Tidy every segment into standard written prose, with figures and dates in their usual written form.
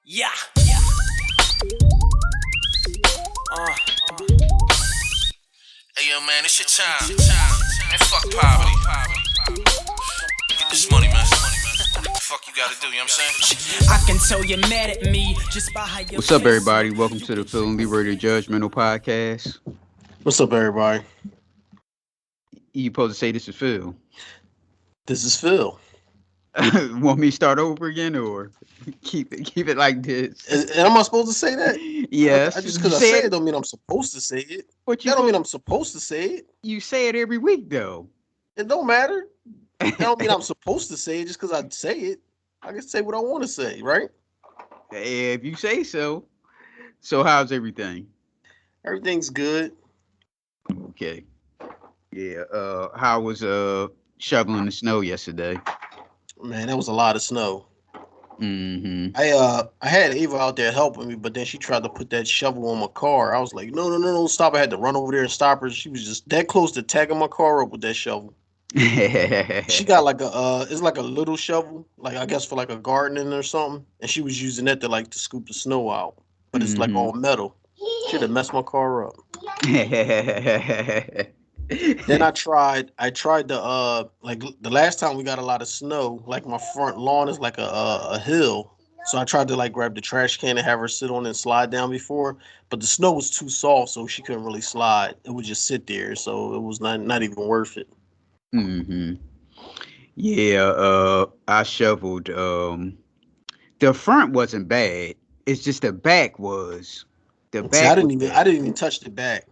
Yeah. Hey yo, man, it's your time. Man, fuck poverty. Get this money, man. What the fuck you gotta do, you know what I'm saying? I can tell you're mad at me just by how you. What's up, everybody? Welcome to the Phil and Lee Radio Judgmental Podcast. What's up, everybody? You supposed to say this is Phil. This is Phil. Want me to start over again, or keep it like this? And am I supposed to say that? Yes. I just because I say it don't mean I'm supposed to say it. But That don't mean I'm supposed to say it. You say it every week, though. It don't matter. That don't mean I'm supposed to say it just because I say it. I can say what I want to say, right? If you say so. So how's everything? Everything's good. Okay. Yeah. How was shoveling the snow yesterday? Man, that was a lot of snow. Mm-hmm. I had Ava out there helping me, but then she tried to put that shovel on my car. I was like, no, stop. I had to run over there and stop her. She was just that close to tagging my car up with that shovel. She got like it's like a little shovel, like I guess for like a gardening or something, and she was using that to scoop the snow out. But it's like all metal. Should have messed my car up. Then I tried the like the last time we got a lot of snow, like my front lawn is like a hill. So I tried to like grab the trash can and have her sit on and slide down before, but the snow was too soft, so she couldn't really slide. It would just sit there, so it was not even worth it. Mm-hmm. Yeah, I shoveled. The front wasn't bad. It's just the back was. The back. See, I didn't even touch the back.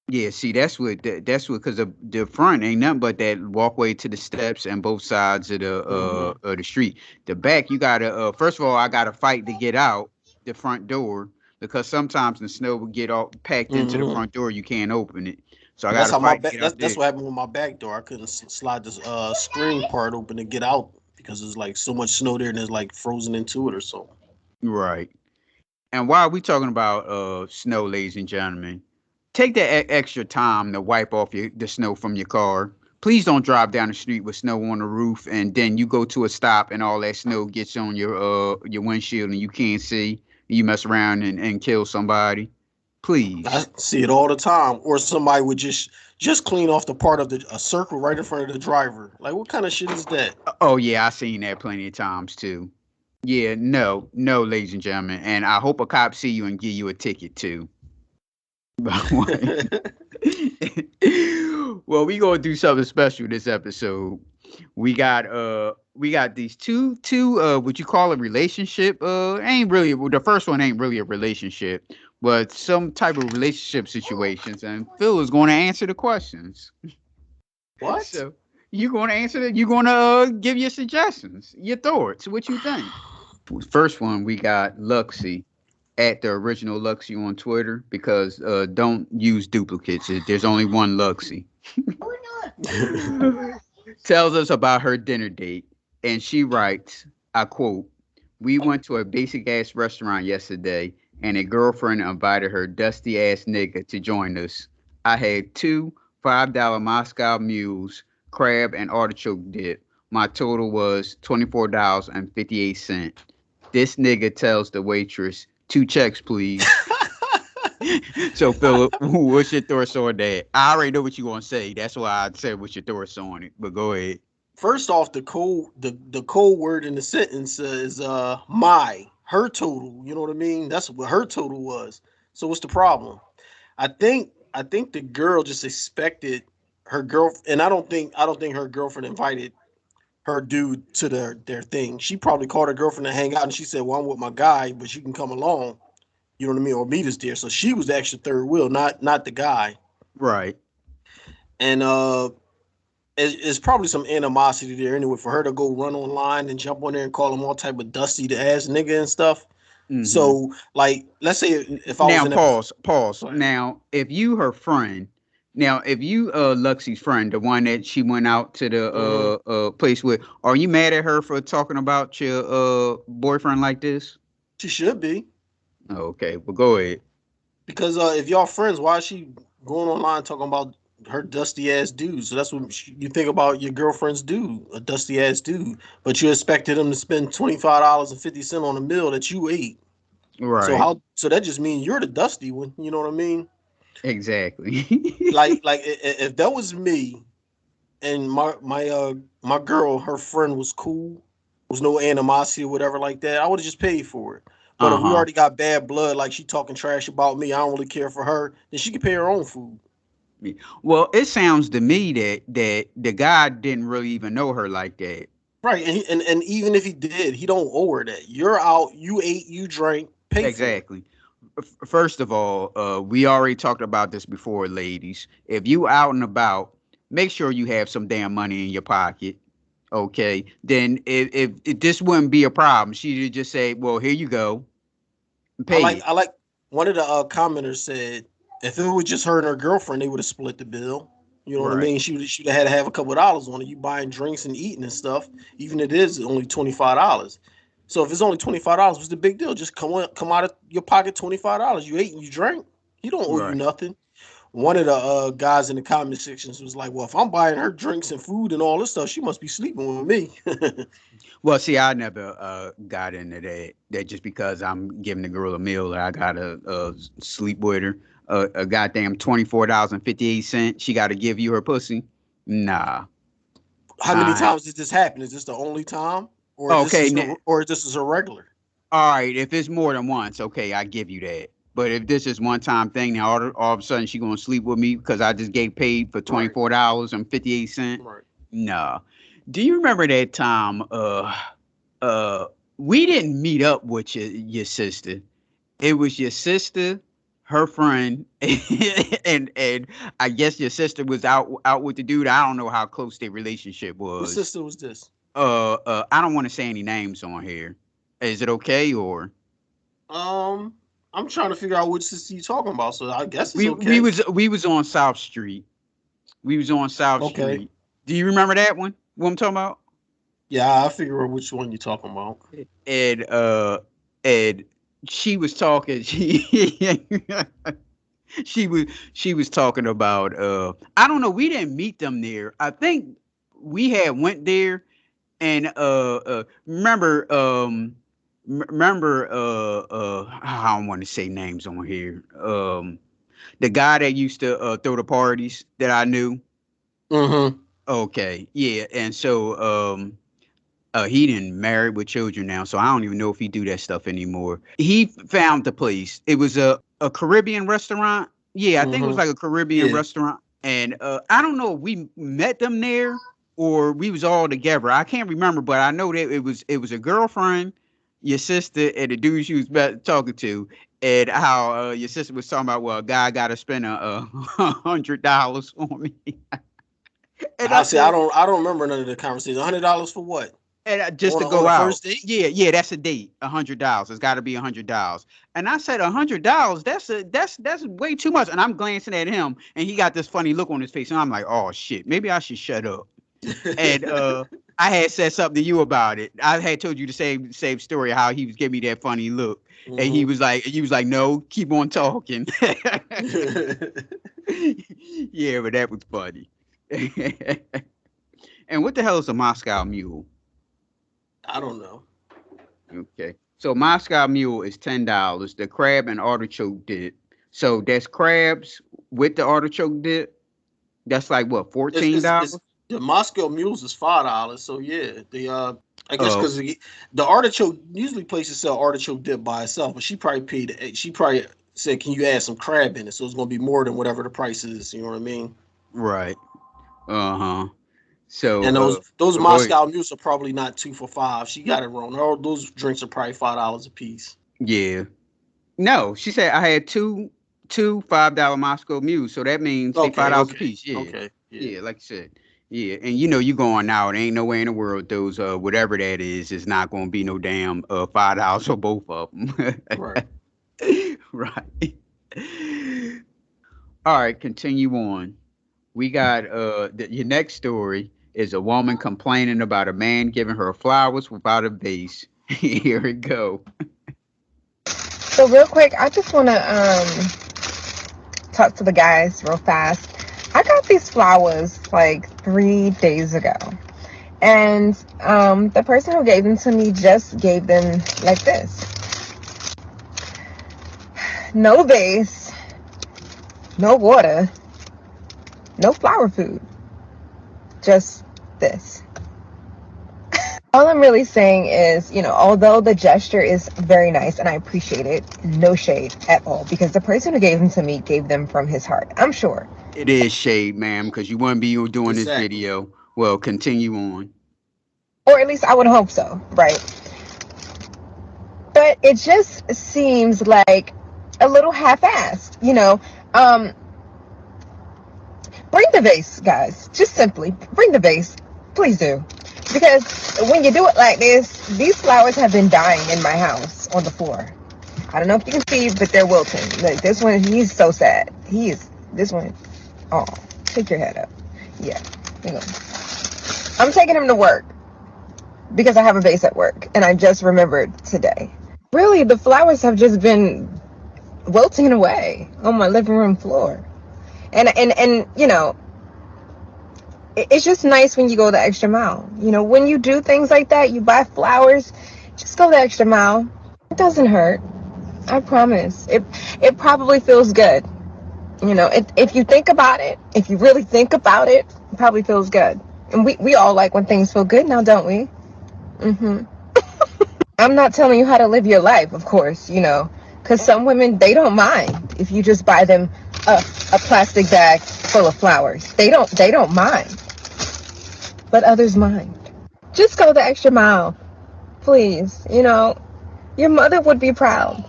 Yeah, see, that's what because the front ain't nothing but that walkway to the steps and both sides of the street. The back, you gotta first of all, I gotta fight to get out the front door because sometimes the snow will get all packed into the front door. You can't open it, so I gotta fight. That's what happened with my back door. I couldn't slide this screen part open to get out because there's like so much snow there and it's like frozen into it or so. Right. And while we talking about snow, ladies and gentlemen. Take that extra time to wipe off the snow from your car. Please don't drive down the street with snow on the roof, and then you go to a stop and all that snow gets on your windshield and you can't see. You mess around and kill somebody. Please. I see it all the time. Or somebody would just clean off the part of a circle right in front of the driver. Like, what kind of shit is that? Oh yeah, I've seen that plenty of times too. Yeah, no, ladies and gentlemen, and I hope a cop see you and give you a ticket too. Well, we gonna do something special this episode. We got these two what you call a relationship, ain't really, the first one ain't really a relationship, but some type of relationship situations, and Phil is going to answer the questions. What? So you're going to answer that. You're going to give your suggestions, your thoughts, what you think. First one, we got Luxey. At the original Luxey on Twitter, because don't use duplicates. There's only one Luxey. Tells us about her dinner date, and she writes, I quote, "We went to a basic ass restaurant yesterday, and a girlfriend invited her dusty ass nigga to join us. I had two $5 Moscow mules, crab, and artichoke dip. My total was $24.58. This nigga tells the waitress, 2 checks, please." So, Philip, what's your thoughts on that? I already know what you're going to say. That's why I said what's your thoughts on it. But go ahead. First off, the code word in the sentence is her total. You know what I mean? That's what her total was. So what's the problem? I think the girl just expected her girlfriend, and I don't think her girlfriend invited her dude to their thing. She probably called her girlfriend to hang out, and she said, "Well, I'm with my guy, but you can come along." You know what I mean? Or meet us there. So she was the extra third wheel, not the guy. Right. And it's probably some animosity there anyway for her to go run online and jump on there and call him all type of dusty the ass nigga and stuff. Mm-hmm. So, like, let's say if I was now pause. Now, if you her friend. Now, if you Luxey's friend, the one that she went out to the place with, are you mad at her for talking about your boyfriend like this? She should be. Okay, well, go ahead. Because if y'all friends, why is she going online talking about her dusty ass dude. So that's what you think about your girlfriend's dude, a dusty ass dude. But you expected him to spend $25.50 on a meal that you ate. So Right. how? So that just means you're the dusty one. You know what I mean? Exactly. Like if that was me and my girl, her friend was cool, was no animosity or whatever like that, I would have just paid for it. But if we Uh-huh. already got bad blood, like she talking trash about me, I don't really care for her, then she can pay her own food. Well, it sounds to me that the guy didn't really even know her like that. Right, and even if he did, he don't owe her that. You're out, you ate, you drank, pay for it. Exactly. First of all, we already talked about this before, ladies. If you out and about, make sure you have some damn money in your pocket. Okay. Then if this wouldn't be a problem, she'd just say, "Well, here you go, pay it." I like one of the commenters said if it was just her and her girlfriend, they would have split the bill. You know what I Right. mean? She'd have had to have a couple of dollars on it. You buying drinks and eating and stuff, even if it is only $25. So if it's only $25, what's the big deal? Just come out of your pocket $25. You ate and you drank. He don't owe you Right. nothing. One of the guys in the comment sections was like, "Well, if I'm buying her drinks and food and all this stuff, she must be sleeping with me." Well, see, I never got into that. That just because I'm giving the girl a meal, I gotta sleep with her. A goddamn $24.58. She got to give you her pussy. Nah. How many I times did this happen? Is this the only time, okay. or this is a regular? All right. If it's more than once, okay, I give you that. But if this is one time thing, now all of a sudden she gonna sleep with me because I just gave paid for Right, $24.58. right. No. Do you remember that time? We didn't meet up with your sister. It was your sister, her friend, and I guess your sister was out with the dude. I don't know how close their relationship What was. sister was this? I don't want to say any names on here. Is it okay or Um, I'm trying to figure out which sister you talking about. So I guess it's we okay. was on South Street. We was on South Okay. Street. Do you remember that one? What I'm talking about? Yeah, I figure out which one you're talking about. And and she was talking. She was talking about I don't know, we didn't meet them there. I think we had went there and remember remember I don't want to say names on here. The guy that used to throw the parties that I knew. Mm-hmm. Okay, yeah, and so he didn't married with children now, so I don't even know if he do that stuff anymore. He found the place. It was a Caribbean restaurant. Yeah, I think it was Mm-hmm. like a Caribbean Yeah. restaurant. And I don't know if we met them there or we was all together. I can't remember, but I know that it was a girlfriend, your sister, and the dude she was talking to, and how your sister was talking about, well, a guy got to spend a $100 on me, and I I see. I said, don't remember none of the conversation. $100 for what? and just to On go the out. first date? Yeah, yeah, that's a date. $100. It's got to be $100. And I said $100. That's way too much. And I'm glancing at him, and he got this funny look on his face, and I'm like, oh shit, maybe I should shut up. And I had said something to you about it. I had told you the same story how he was giving me that funny look, and Mm-hmm. he was like, no, keep on talking. Yeah, but that was funny. And what the hell is a Moscow Mule? I don't know. Okay. So Moscow Mule is $10. The crab and artichoke dip. So that's crabs with the artichoke dip. That's like what, It's $14? the Moscow Mules is $5. So yeah, the I guess Oh, because the artichoke usually places sell artichoke dip by itself, but she probably paid. She probably said, "Can you add some crab in it?" So it's gonna be more than whatever the price is. You know what I mean? right. Uh-huh. So And those go ahead. Moscow Mules are probably not 2 for $5. She got it wrong. All those drinks are probably $5 a piece. Yeah. No, she said I had two $5 Moscow Mules. So that means they Okay, $5 a okay, piece. Yeah. okay, yeah. Yeah, like I said. Yeah, and you know you going out. Ain't no way in the world those whatever that is not gonna be no damn $5 for both of them. Right. Right. All right, continue on. We got your next story is a woman complaining about a man giving her flowers without a vase. Here we go. So real quick, I just want to talk to the guys real fast. I got these flowers like 3 days ago. And the person who gave them to me just gave them like this. No vase, no water, no flower food. Just this. All I'm really saying is, although the gesture is very nice and I appreciate it, no shade at all, because the person who gave them to me gave them from his heart, I'm sure. It is shade, ma'am, because you wouldn't be doing this Exactly. video. Well, continue on. Or at least I would hope so, right? But it just seems like a little half-assed, Bring the vase, guys. Just simply bring the vase. Please do. Because when you do it like this, these flowers have been dying in my house on the floor. I don't know if you can see, but they're wilting. Like this one, he's so sad. This one, oh, take your head up. Yeah, I'm taking him to work because I have a vase at work, and I just remembered today. Really, the flowers have just been wilting away on my living room floor. And it's just nice when you go the extra mile. When you do things like that, you buy flowers, just go the extra mile. It doesn't hurt. I promise. It probably feels good. If you think about it, if you really think about it, it probably feels good. And we all like when things feel good now, don't we? I'm not telling you how to live your life, of course, because some women, they don't mind if you just buy them a plastic bag full of flowers. They don't mind, but others mind. Just go the extra mile, please. Your mother would be proud.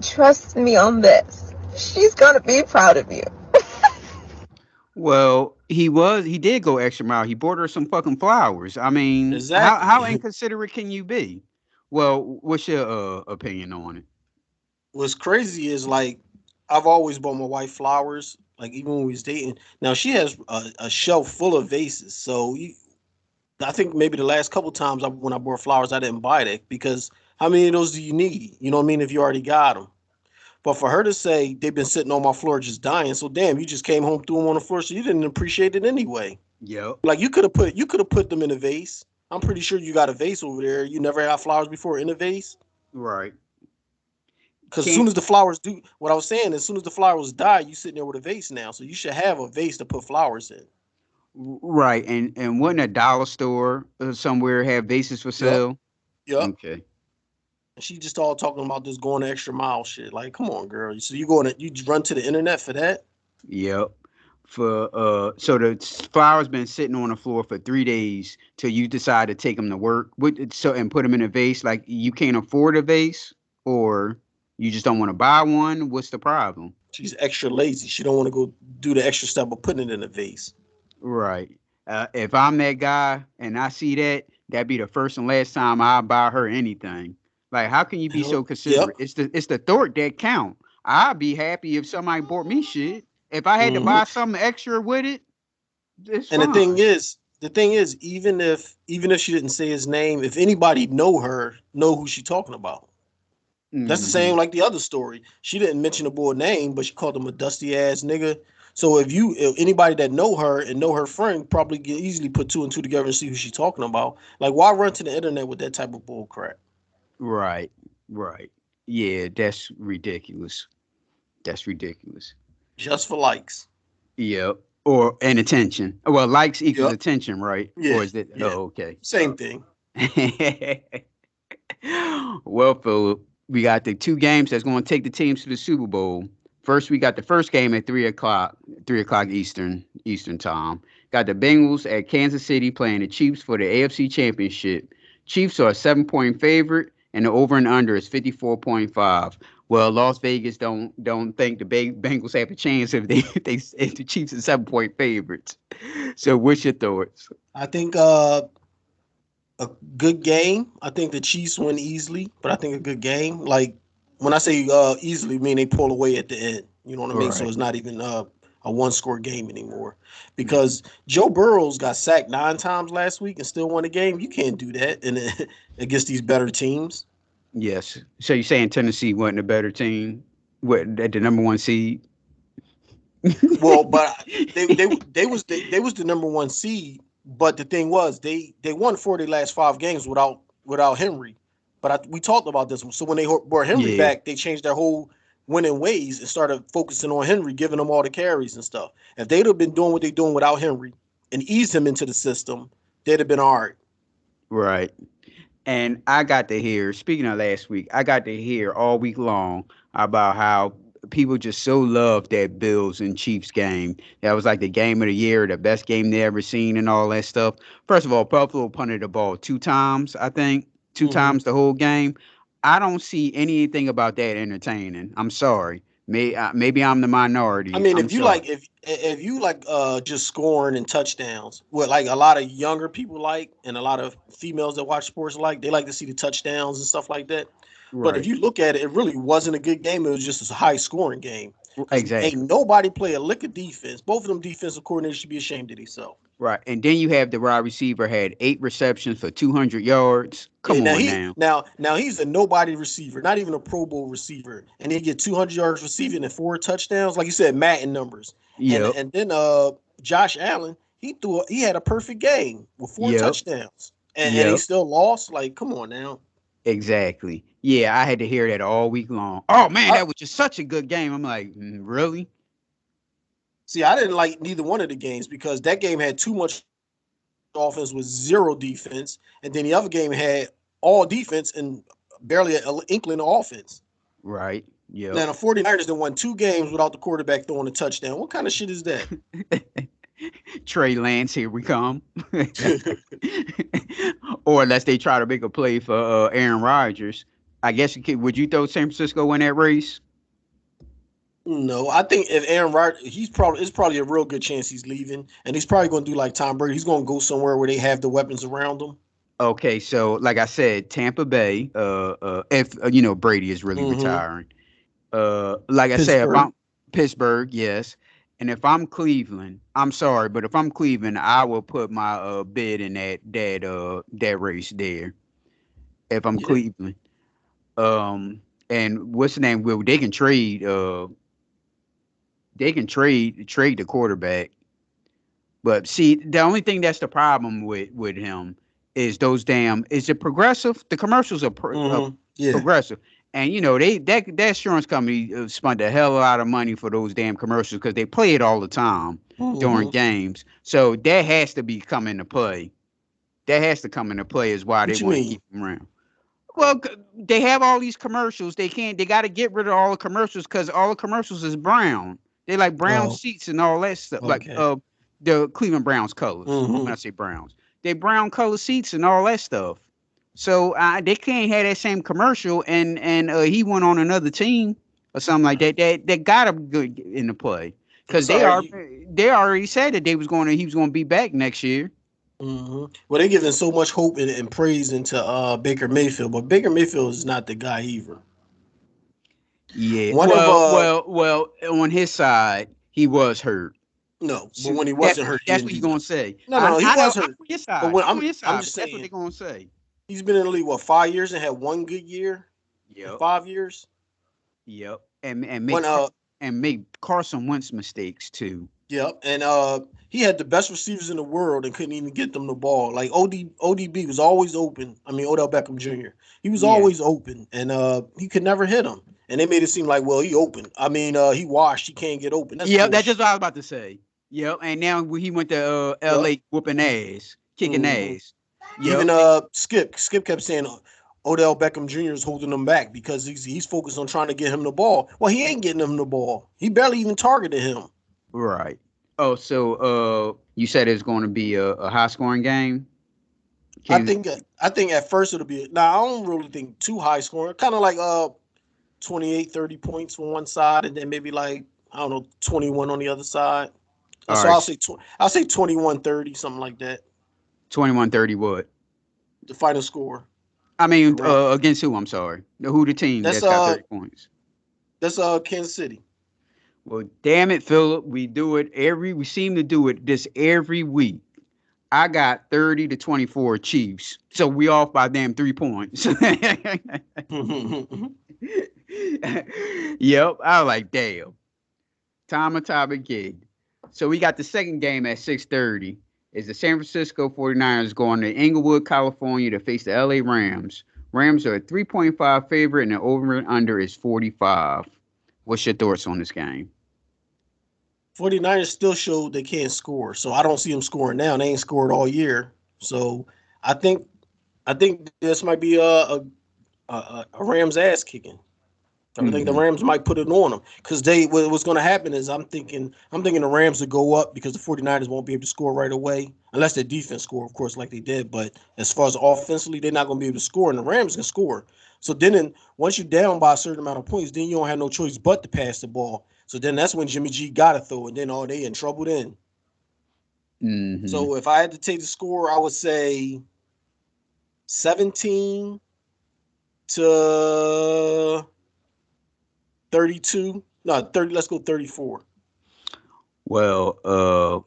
Trust me on this. She's gonna be proud of you. Well, he did go extra mile. He bought her some fucking flowers. I mean, how Exactly. inconsiderate can you be? Well, what's your opinion on it? What's crazy is like I've always bought my wife flowers. Like even when we was dating. Now she has a shelf full of vases. So I think maybe the last couple times when I bought flowers, I didn't buy that because how many of those do you need? You know what I mean? If you already got them. But for her to say they've been sitting on my floor just dying, so damn, you just came home, threw them on the floor, so you didn't appreciate it anyway. Yep. Like you could have put them in a vase. I'm pretty sure you got a vase over there. You never had flowers before in a vase. Right. Because as Can't. soon as the flowers do, what I was saying, as soon as the flowers die, you sitting there with a vase now. So you should have a vase to put flowers in. Right. And wouldn't a dollar store somewhere have vases for Yep. sale? Yep. Okay. She just all talking about this going the extra mile shit. Like, come on, girl. So you run to the internet for that? Yep. For so the flowers been sitting on the floor for 3 days till you decide to take them to work. And put them in a vase. Like you can't afford a vase, or you just don't want to buy one. What's the problem? She's extra lazy. She don't want to go do the extra step of putting it in a vase. Right. If I'm that guy and I see that, that'd be the first and last time I buy her anything. Like, how can you be so Yep. considerate? It's the thought that count. I'd be happy if somebody bought me shit. If I had to Hmm. buy something extra with it, it's And the fine. thing is, even if she didn't say his name, if anybody know who she talking about. That's the Hmm. same like the other story. She didn't mention the boy name, but she called him a dusty ass nigga. So if anybody that know her and know her friend probably can easily put two and two together and see who she talking about. Like why run to the internet with that type of bull crap? Right. Right. Yeah, that's ridiculous. That's ridiculous. Just for likes. Yep. Or and attention. Well, likes equals Yep. attention, right? Yeah. Or is it? Yeah. Oh, okay. Same thing. Well, Philip, we got the two games that's going to take the teams to the Super Bowl. First, we got the first game at 3 o'clock, 3 o'clock Eastern time. Got the Bengals at Kansas City playing the Chiefs for the AFC Championship. Chiefs are a 7-point favorite, and the over and under is 54.5. Well, Las Vegas don't think the Bengals have a chance if the Chiefs are 7-point favorites. So, what's your thoughts? I think a good game. I think the Chiefs win easily, but I think a good game. Like when I say easily, I mean they pull away at the end. You know what I mean? So Right. it's not even a one score game anymore. Because Joe Burrows got sacked 9 times last week and still won a game. You can't do that against these better teams. Yes. So you're saying Tennessee wasn't a better team at the number one seed? Well, but they was the number one seed. But the thing was, they won 4 of their last 5 games without Henry. But we talked about this. So when they brought Henry Yeah, back, they changed their whole winning ways and started focusing on Henry, giving him all the carries and stuff. If they'd have been doing what they're doing without Henry and eased him into the system, they'd have been all right. right. And I got to hear, speaking of last week, I got to hear all week long about how people just so loved that Bills and Chiefs game. That was like the game of the year, the best game they ever seen, and all that stuff. First of all, Buffalo punted the ball 2 times, I think, 2 times the whole game. I don't see anything about that entertaining. I'm sorry. Maybe I'm the I minority. mean, I'm sorry. if you like just scoring and touchdowns, what like a lot of younger people like, and a lot of females that watch sports like, they like to see the touchdowns and stuff like that. But if Right. you look at it, it really wasn't a good game. It was just a high scoring game because Exactly. ain't nobody play a lick of defense. Both of them defensive coordinators should be ashamed of themselves. Right. And then you have the wide receiver had 8 receptions for 200 yards. Yeah, Come on now. now he's a nobody receiver, not even a Pro Bowl receiver, and he get 200 yards receiving and 4 touchdowns, like you said, Madden numbers. And Yep. and then Josh Allen, he had a perfect game with four Yep. touchdowns, and he Yep. still lost. Like, come on now. Exactly. Yeah, I had to hear that all week long. Oh man, I that was just such a good game. I'm like, really? see. I didn't like neither one of the games because that game had too much offense with zero defense, and then the other game had all defense and barely an inkling of offense. Right. Now Yep. the 49ers then won 2 games without the quarterback throwing a touchdown. What kind of shit is that? Trey Lance, here we come. Or unless they try to make a play for Aaron Rodgers. I guess you could, would you throw San Francisco in that race? No, I think if Aaron Rodgers, it's probably a real good chance he's leaving, and he's probably going to do like Tom Brady. He's going to go somewhere where they have the weapons around him. Okay, so like I said, Tampa Bay, if Brady is really Hmm. retiring. Like I said, if Pittsburgh. I'm Pittsburgh, yes. And if I'm Cleveland, I'm sorry, but if I'm Cleveland, I will put my bid in that race there. If I'm Yeah. Cleveland. And what's the name? Well, they can trade the quarterback. But see, the only thing that's the problem with him is those damn is it progressive? The commercials are Yeah. progressive. And that insurance company spent a hell of a lot of money for those damn commercials because they play it all the time during Hmm. games. So that has to be come into play. That has to come into play is why they What you want to mean? keep him around. Well, they have all these commercials. They can't. They got to get rid of all the commercials because all the commercials is brown. They like brown Oh, seats and all that stuff. Like okay. the Cleveland Browns colors. When I Hmm. say Browns, they brown color seats and all that stuff. So they can't have that same commercial and he went on another team or something like that. That got him good in the play because It's all right. they already said that he was going to be back next year. Well, they're giving so much hope and praise into Baker Mayfield, but Baker Mayfield is not the guy either. Yeah. One of Well. On his side, he was hurt. no, but So when he wasn't hurt, he that's didn't what do you're nothing. gonna say. No, he I know was I'm hurt. on your But side. when I'm on your I'm side, just but that's what saying, they're gonna say. he's been in the league 5 years and had one good year in Yep. 5 years. Yep. And When make Carson Wentz mistakes too. Yep, and he had the best receivers in the world and couldn't even get them the ball. Like ODB was always open. I mean Odell Beckham Jr. He was Yeah. always open, and he could never hit him. And they made it seem like, well, he open. I mean, he washed. He can't get open. That's Yep. That's just bullshit. what I was about to say. Yep. And now when he went to Yep. LA whooping ass, kicking Hmm. ass. Even Yep. Skip kept saying Odell Beckham Jr. is holding him back because he's focused on trying to get him the ball. Well, he ain't getting him the ball. He barely even targeted him. Right. Oh, so you said it's going to be a high scoring game. I Kansas. think I think at first it'll be now. I don't really think too high scoring. Kind of like 28, 30 points from one side, and then maybe like I don't know 21 on the other side. All So right. I'll say 21-30, something like that. 21-30 what? The final score. I mean, Around. against who? I'm sorry. Who the team That's that's got 30 points? Kansas City. Well, damn it, Philip. We seem to do it this every week. I got 30-24 Chiefs. So we off by damn 3 points. Yep. I was like, damn. Time again. So we got the second game at 6:30. Is the San Francisco 49ers going to Inglewood, California to face the LA Rams. Rams are a 3.5 favorite and the over and under is 45. What's your thoughts on this game? 49ers still showed they can't score, so I don't see them scoring now. They ain't scored all year. So I think this might be a Rams ass kicking. I think the Rams might put it on them because what's going to happen is I'm thinking the Rams will go up because the 49ers won't be able to score right away unless their defense score, of course, like they did. But as far as offensively, they're not going to be able to score, and the Rams can score. So then once you're down by a certain amount of points, then you don't have no choice but to pass the ball. So then that's when Jimmy G got to throw, and then they in trouble then. So if I had to take the score, I would say 17 to 32. No, 30. Let's go 34. Well,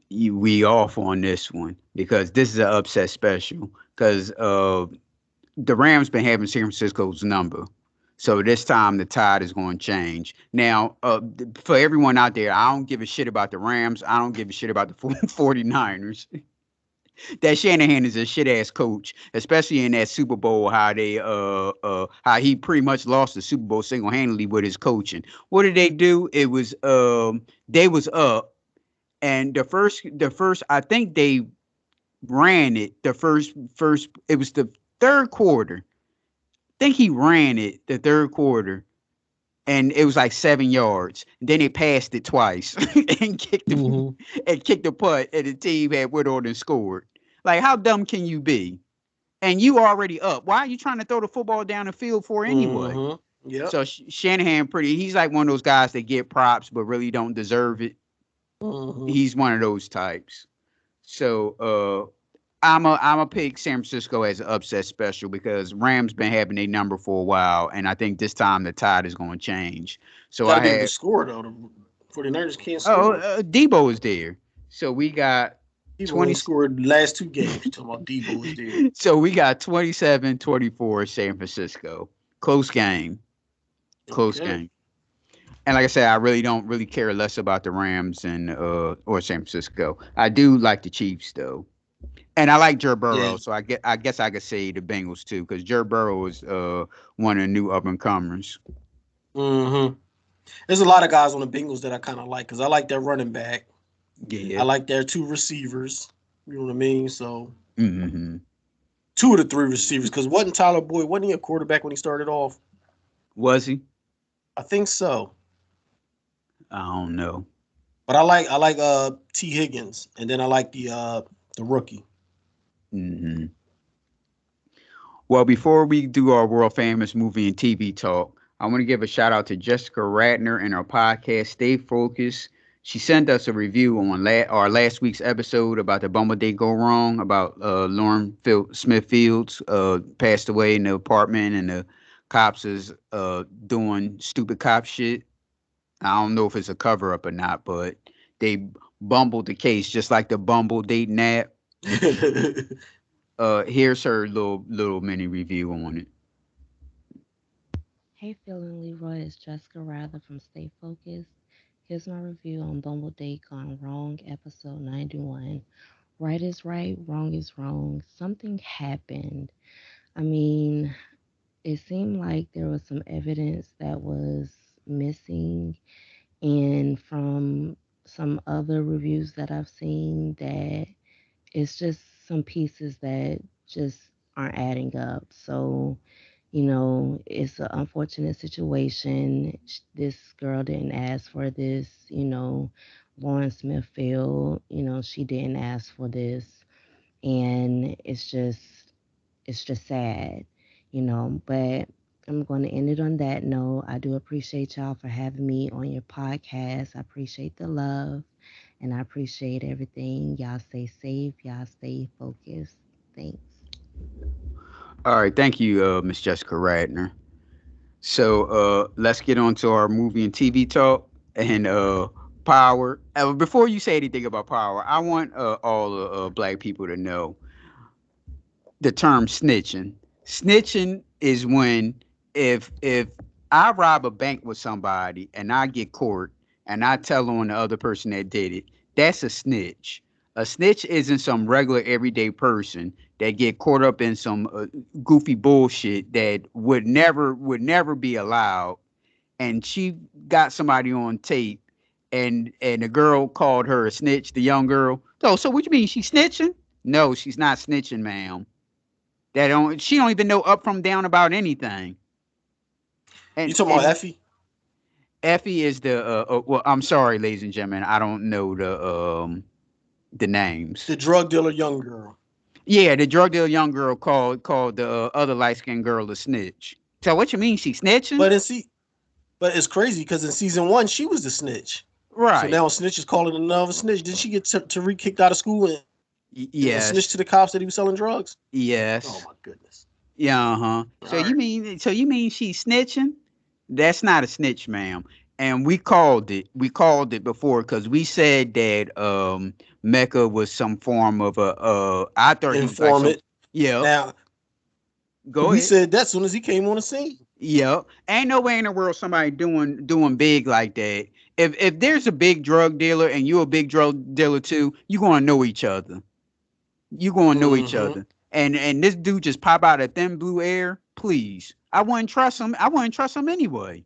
we off on this one because this is an upset special because the Rams been having San Francisco's number. So this time the tide is going to change. Now, for everyone out there, I don't give a shit about the Rams. I don't give a shit about the 49ers. That Shanahan is a shit ass coach, especially in that Super Bowl. How he pretty much lost the Super Bowl single handedly with his coaching. What did they do? It was they was up, and the first I think they ran it the first it was the third quarter. I think he ran it the third quarter, and it was like 7 yards. Then they passed it twice and kicked the putt, and the team had went on and scored. Like, how dumb can you be? And you already up. Why are you trying to throw the football down the field for anyway? Yeah. So Shanahan he's like one of those guys that get props but really don't deserve it. He's one of those types. So I'm a pick San Francisco as an upset special because Rams been having a number for a while, and I think this time the tide is going to change. So I had to score though. The 49ers can't score. Debo is there. So we got Debo 20 scored the last 2 games. You're talking about Debo is there. So we got 27-24 San Francisco. Close game. Game. And like I said, I really don't care less about the Rams and or San Francisco. I do like the Chiefs though. And I like Joe Burrow, so I guess I could say the Bengals too, because Joe Burrow is one of the new up and comers. There's a lot of guys on the Bengals that I kind of like because I like their running back. Yeah, I like their 2 receivers. You know what I mean? So 2 of the 3 receivers, because wasn't Tyler Boyd, wasn't he a quarterback when he started off? Was he? I think so. I don't know. But I like T. Higgins, and then I like the rookie. Well, before we do our world famous movie and TV talk, I want to give a shout out to Jessica Ratner and our podcast, Stay Focused. She sent us a review on our last week's episode about the Bumble Date Go Wrong, about Lauren Smith Fields passed away in the apartment and the cops is doing stupid cop shit. I don't know if it's a cover up or not, but they bumbled the case just like the Bumble dating app. Here's her little mini review on it. Hey, Phil Leroy, it's Jessica Rather from Stay Focused. Here's my review on Bumble Date Gone Wrong, episode 91. Right is right, wrong is wrong. Something happened. I mean, it seemed like there was some evidence that was missing, and from some other reviews that I've seen, that it's just some pieces that just aren't adding up. So, it's an unfortunate situation. This girl didn't ask for this. Lauren Smithfield, she didn't ask for this. And it's just sad, but I'm going to end it on that note. I do appreciate y'all for having me on your podcast. I appreciate the love, and I appreciate everything. Y'all stay safe. Y'all stay focused. Thanks. All right. Thank you, Miss Jessica Radner. So let's get on to our movie and TV talk and Power. Before you say anything about Power, I want all black people to know the term snitching. Snitching is when if I rob a bank with somebody and I get caught and I tell on the other person that did it, that's a snitch. A snitch isn't some regular everyday person that get caught up in some goofy bullshit that would never be allowed. And she got somebody on tape, and the girl called her a snitch, the young girl. So what you mean she's snitching? No, she's not snitching, ma'am. She don't even know up from down about anything. You And talking about Effie? Effie is the well, I'm sorry, ladies and gentlemen, I don't know the names. The drug dealer young girl. Yeah, the drug dealer young girl called the other light skinned girl a snitch. So what you mean she snitching? But it's crazy because in season 1 she was the snitch. Right. So now snitch is calling another snitch. Did she get Tariq kicked out of school and yes. snitch to the cops that he was selling drugs? Yes. Oh my goodness. Yeah. Uh-huh. So you mean she's snitching? That's not a snitch, ma'am. And we called it. We called it before because we said that Mecca was some form of a I thought he was like some, yeah. Now go we ahead. said that as soon as he came on the scene. Yep. Ain't no way in the world somebody doing big like that. If there's a big drug dealer and you're a big drug dealer too, you're gonna know each other. You're gonna know each other. And this dude just pop out of thin blue air. Please, I wouldn't trust him. I wouldn't trust him anyway.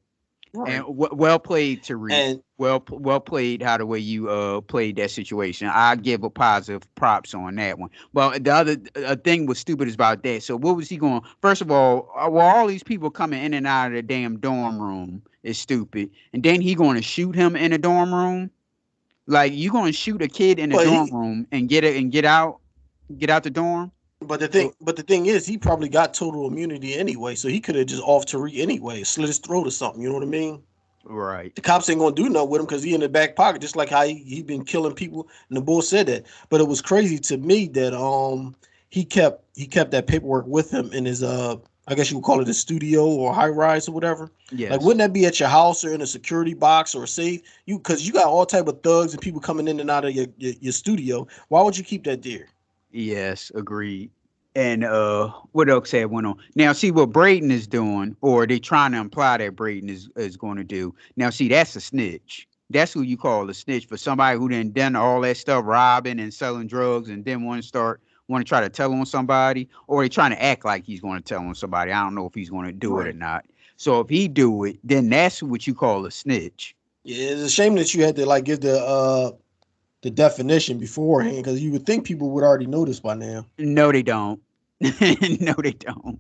Right. And well played, Tariq. And well played how the way you played that situation. I give a positive props on that one. But the other thing was stupid is about that. So what was he going? First of all these people coming in and out of the damn dorm room is stupid. And then he going to shoot him in a dorm room. Like you going to shoot a kid in a dorm room and get out the dorm. But the thing is, he probably got total immunity anyway, so he could have just off Tariq anyway, slit his throat or something. You know what I mean? Right. The cops ain't gonna do nothing with him because he in the back pocket, just like how he been killing people. And the bull said that. But it was crazy to me that he kept that paperwork with him in his I guess you would call it a studio or high rise or whatever. Yeah. Like wouldn't that be at your house or in a security box or a safe? Because you got all type of thugs and people coming in and out of your studio. Why would you keep that there? Yes, agreed. And what else had went on? Now, see what Braden is doing, or they trying to imply that Braden is going to do. Now, see, that's a snitch. That's who you call a snitch for somebody who done all that stuff, robbing and selling drugs, and then want to try to tell on somebody, or they trying to act like he's going to tell on somebody. I don't know if he's going to do it or not. So if he do it, then that's what you call a snitch. Yeah, it's a shame that you had to like give the definition beforehand because you would think people would already know this by now. No, they don't. No, they don't.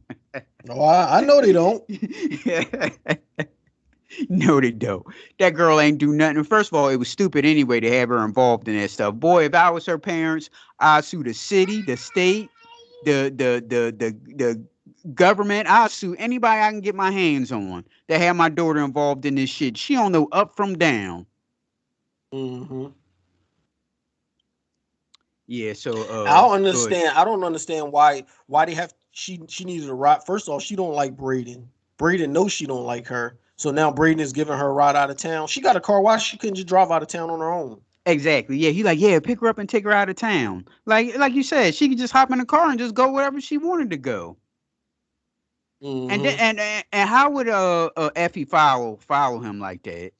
No, I know they don't. No, they don't. That girl ain't do nothing. First of all, it was stupid anyway to have her involved in that stuff. Boy, if I was her parents, I'd sue the city, the state, the government. I'll sue anybody I can get my hands on that have my daughter involved in this shit. She don't know up from down. Mm-hmm. Yeah, so I don't understand. I don't understand why they have she needed a ride. First of all, she don't like Braden. Braden knows she don't like her. So now Braden is giving her a ride out of town. She got a car. Why she couldn't just drive out of town on her own? Exactly. Yeah, he like, yeah, pick her up and take her out of town. Like you said, she could just hop in the car and just go wherever she wanted to go. Mm-hmm. And then, and how would Effie follow him like that?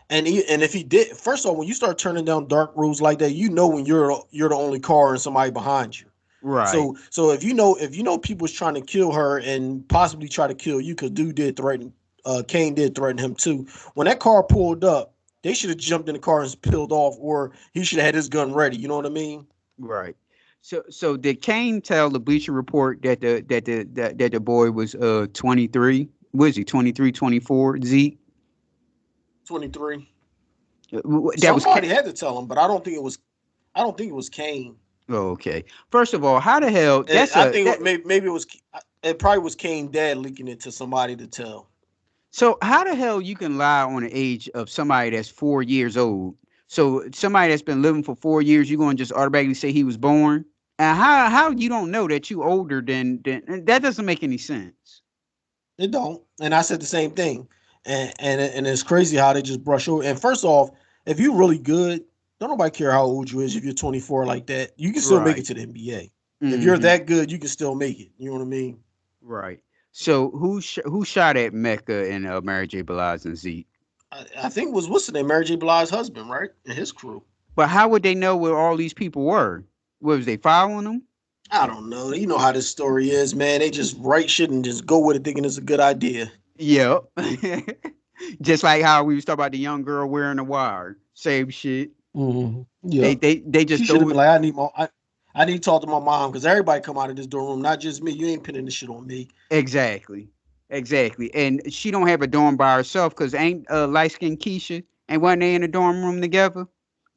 And if he did, first of all, when you start turning down dark roads like that, you know when you're the only car and somebody behind you. Right. So if you know people's trying to kill her and possibly try to kill you, because dude did threaten, Kane did threaten him too. When that car pulled up, they should have jumped in the car and peeled off, or he should have had his gun ready. You know what I mean? Right. So did Kane tell the Bleacher Report that the boy was 23? What is he, 23, 24, Zeke? 23. Somebody had to tell him, but I don't think it was Kane. Oh, okay. First of all, how the hell? Maybe it was. It probably was Kane's dad leaking it to somebody to tell. So how the hell you can lie on the age of somebody that's 4 years old? So somebody that's been living for 4 years, you're going to just automatically say he was born? And how you don't know that you older than that doesn't make any sense. It don't. And I said the same thing. And it's crazy how they just brush over. And first off, if you're really good, don't nobody care how old you is. If you're 24 like that, you can still make it to the NBA. Mm-hmm. If you're that good, you can still make it. You know what I mean? Right. So who shot at Mecca and Mary J. Blige and Zeke? I think it was what's the name, Mary J. Blige's husband, right, and his crew. But how would they know where all these people were? What, was they following them? I don't know. You know how this story is, man. They just write shit and just go with it, thinking it's a good idea. Yep. Just like how we was talking about the young girl wearing the wire. Same shit. Mm-hmm. Yeah. They just She should have threw been it. like, I need to talk to my mom because everybody come out of this dorm room, not just me. You ain't pinning this shit on me. Exactly. Exactly. And she don't have a dorm by herself because ain't light skinned Keisha and wasn't they in the dorm room together?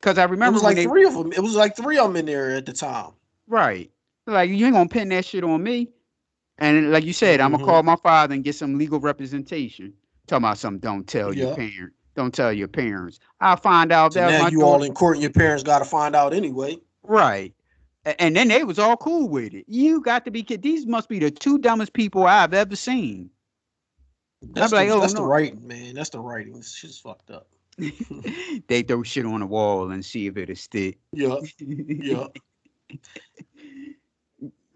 Because I It remember was when like they three of them. It was like three of them in there at the time. right. Like you ain't gonna pin that shit on me. And like you said, I'm gonna Mm-hmm. call my father and get some legal representation. Talking about something, don't tell your Yeah. parent. Don't tell your parents. I'll find out So that now my you daughter. all in court and your parents got to find out anyway. Right. And then they was all cool with it. You got to be kid. These must be the two dumbest people I've ever seen. I'm like, oh That's the no. writing, man. That's the writing. This shit's fucked up. They throw shit on the wall and see if it'll stick. Yeah. Yeah.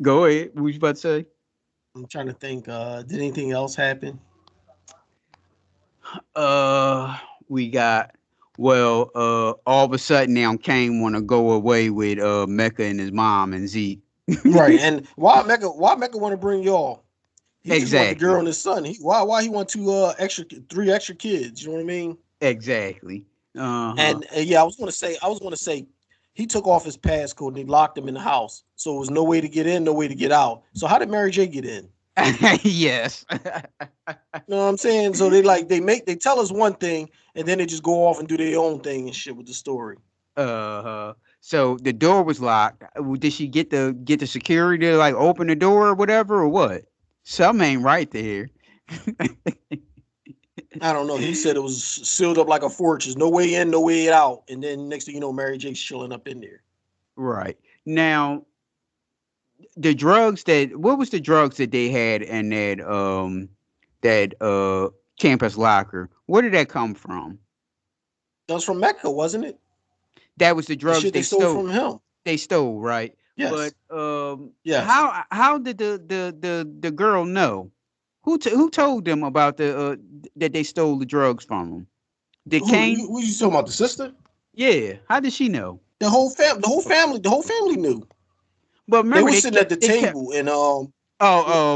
Go ahead. What you about to say? I'm trying to think. Did anything else happen? We got all of a sudden now Kane want to go away with Mecca and his mom and Zeke. Right. And why Mecca want to bring y'all? He just want the girl Exactly. and his son. Why he want three extra kids? You know what I mean? Exactly. Uh-huh. And yeah, I was gonna say, he took off his passcode and he locked him in the house, so it was no way to get in, no way to get out. So how did Mary J get in? Yes. You know what I'm saying? So they tell us one thing and then they just go off and do their own thing and shit with the story. Uh-huh. So the door was locked. Did she get the security to like open the door or whatever or what? Something ain't right there. I don't know. He said it was sealed up like a fortress, no way in, no way out. And then next thing you know, Mary J's chilling up in there. Right. Now, the drugs that what was the drugs that they had in that campus locker? Where did that come from? That was from Mecca, wasn't it? That was the The drugs shit they they stole stole. from him. They stole, right? But Yes. Yes. how did the girl know? Who told them about that they stole the drugs from them? Did Kane? Who you talking about? The sister? Yeah. How did she know? The whole family knew. But They remember were sitting at the they kept. table and Oh,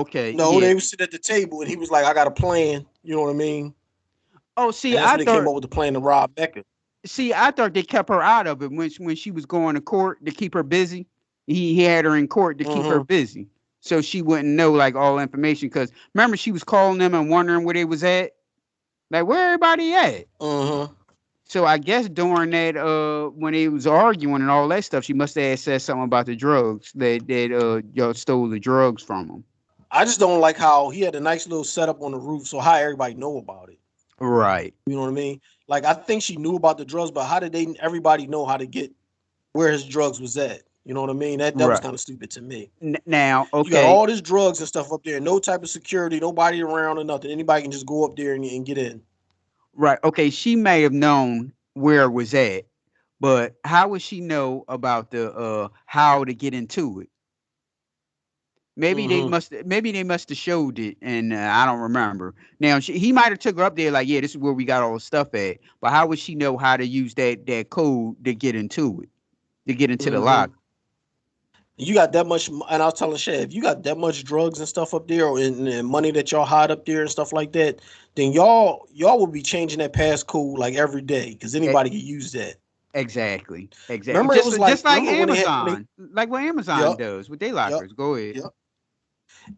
okay, no, yeah. they were sitting at the table and he was like, I got a plan. You know what I mean? Oh, see, And that's when they came up with the plan to rob Mecca. I thought they kept her out of it when she was going to court to keep her busy. He had her in court to keep her Mm-hmm. busy, so she wouldn't know like all information. Because remember, she was calling them and wondering where they was at, like where everybody at. Mm-hmm. So I guess during that when they was arguing and all that stuff, she must have said something about the drugs that y'all stole the drugs from them. I just don't like how he had a nice little setup on the roof, so how everybody know about it. Right. You know what I mean? Like I think she knew about the drugs, but how did everybody know how to get where his drugs was at? You know what I mean? That was Right. kind of stupid to me. Now, You got okay. all this drugs and stuff up there, no type of security, nobody around or nothing. Anybody can just go up there and get in. Right. Okay. She may have known where it was at, but how would she know about the how to get into it? Mm-hmm. Maybe they must have showed it, and I don't remember. Now he might have took her up there like, yeah, this is where we got all the stuff at. But how would she know how to use that code to get into it, to get into the Mm-hmm. lock? You got that much, and I was telling Shay, if you got that much drugs and stuff up there, and money that y'all hide up there and stuff like that, then y'all will be changing that passcode like every day because E- anybody can use that. Exactly. Exactly. Remember, it was like Just like when they Amazon, like what Amazon yep, does with their yep, lockers. Go ahead. yep.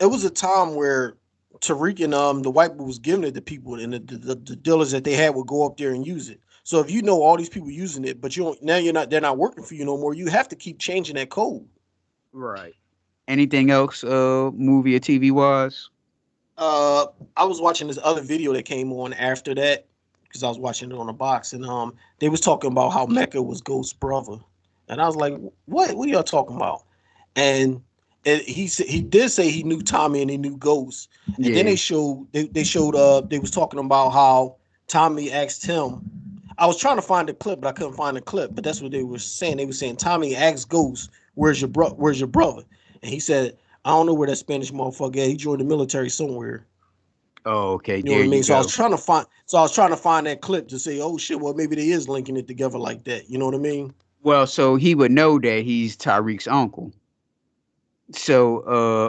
It was a time where Tariq and the white boy was giving it to people, and the dealers that they had would go up there and use it. So if you know all these people using it, but you don't now they're not working for you no more. You have to keep changing that code. Right. Anything else, movie or TV wise? Uh, I was watching this other video that came on after that because I was watching it on the box, and they was talking about how Mecca was Ghost's brother, and I was like, what? What are y'all talking about? And he did say he knew Tommy and he knew Ghost, and then Yeah. they showed they was talking about how Tommy asked him. I was trying to find the clip, but I couldn't find the clip. But that's what they were saying. They were saying Tommy asked Ghost, Where's your brother?" And he said, "I don't know where that Spanish motherfucker at. He joined the military somewhere." Oh, okay. You know There what I you mean? So go. I was trying to find that clip to say, oh shit, well maybe they is linking it together like that. You know what I mean? Well, so he would know that he's Tyreek's uncle. So,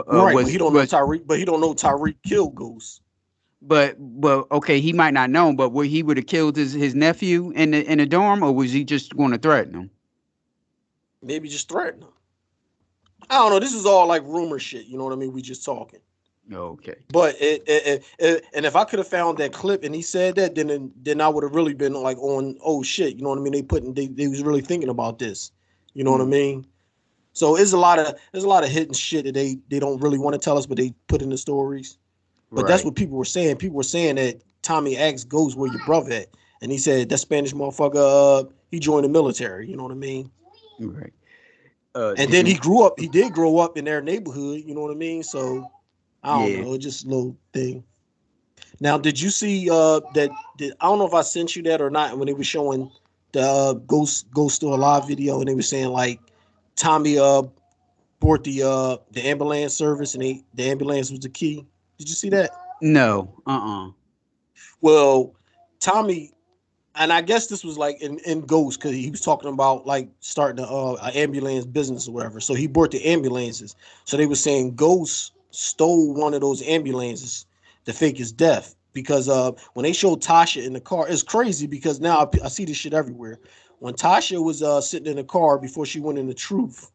Right, but he don't know Tyreek. But he don't know Tyreek killed Ghost. but okay, he might not know, but he would have killed his nephew in the dorm, or was he just going to threaten him? Maybe just threaten him. I don't know. This is all like rumor shit. You know what I mean? We just talking. Okay. But and if I could have found that clip and he said that, then I would have really been like on, oh shit, you know what I mean? They was really thinking about this. You know what I mean? So there's a lot of hidden shit that they don't really want to tell us, but they put in the stories. But that's Right. what people were saying. People were saying that Tommy asked Ghost where your brother at, and he said that Spanish motherfucker he joined the military. You know what I mean? Right. And Did then you? he did grow up in their neighborhood. You know what I mean? So I don't Yeah. know, just a little thing. Now, did you see that? I don't know if I sent you that or not. When they were showing the Ghost Still Alive video, and they were saying like Tommy board the ambulance service, and the ambulance was the key. Did you see that? No. Well, Tommy, and I guess this was like in Ghost because he was talking about like starting an ambulance business or whatever. So he bought the ambulances. So they were saying Ghost stole one of those ambulances to fake his death. Because when they showed Tasha in the car, it's crazy because now I see this shit everywhere. When Tasha was sitting in the car before she went in the truth,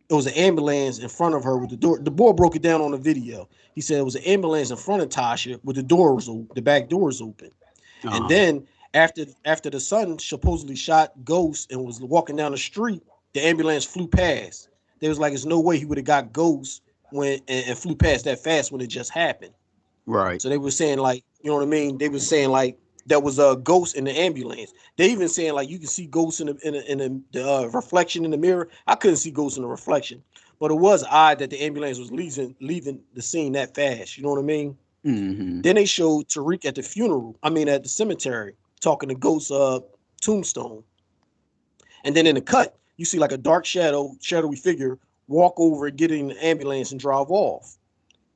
it was an ambulance in front of her with the door. The boy broke it down on the video. He said it was an ambulance in front of Tasha with the back doors open. And then after the son supposedly shot Ghost and was walking down the street, the ambulance flew past. There was like, there's no way he would have got Ghost when and flew past that fast when it just happened. Right. So they were saying like, you know what I mean? They were saying like there was a ghost in the ambulance. They even saying like you can see ghosts in the reflection in the mirror. I couldn't see ghosts in the reflection, but it was odd that the ambulance was leaving the scene that fast. You know what I mean? Mm-hmm. Then they showed Tariq at the funeral. I mean, at the cemetery, talking to Ghost's tombstone. And then in the cut, you see like a dark shadowy figure walk over and get in the ambulance and drive off.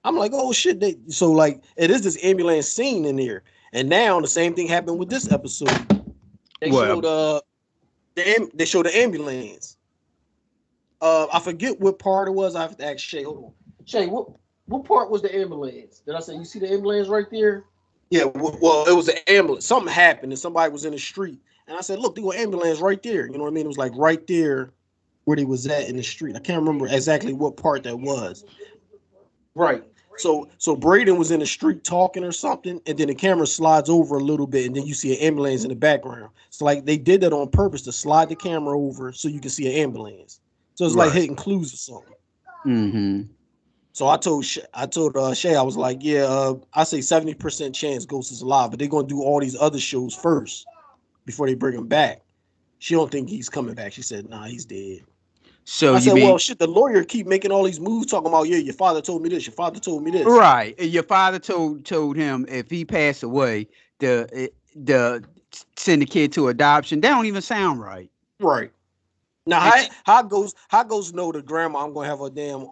I'm like, oh shit! So like, it is this ambulance scene in there. And now the same thing happened with this episode. They Well, showed they showed the ambulance. I forget what part it was. I have to ask Shay. Hold on, Shay. What part was the ambulance? Did I say you see the ambulance right there? Yeah, well, it was an ambulance. Something happened and somebody was in the street. And I said, look, there was an ambulance right there. You know what I mean? It was like right there where they was at in the street. I can't remember exactly what part that was. Right. So Braden was in the street talking or something, and then the camera slides over a little bit, and then you see an ambulance in the background. It's like they did that on purpose to slide the camera over so you can see an ambulance. So it's like right. hitting clues or something. Mm-hmm. So I told Shay, I was like, yeah, I say 70% chance Ghost is alive, but they're gonna do all these other shows first before they bring him back. She don't think he's coming back. She said, nah, he's dead. So I you said, well, mean shit, the lawyer keep making all these moves talking about, yeah, your father told me this, your father told me this. right? Your father told him if he passed away, the send the kid to adoption. That don't even sound right. Right. Now, And how goes know the grandma I'm gonna have a damn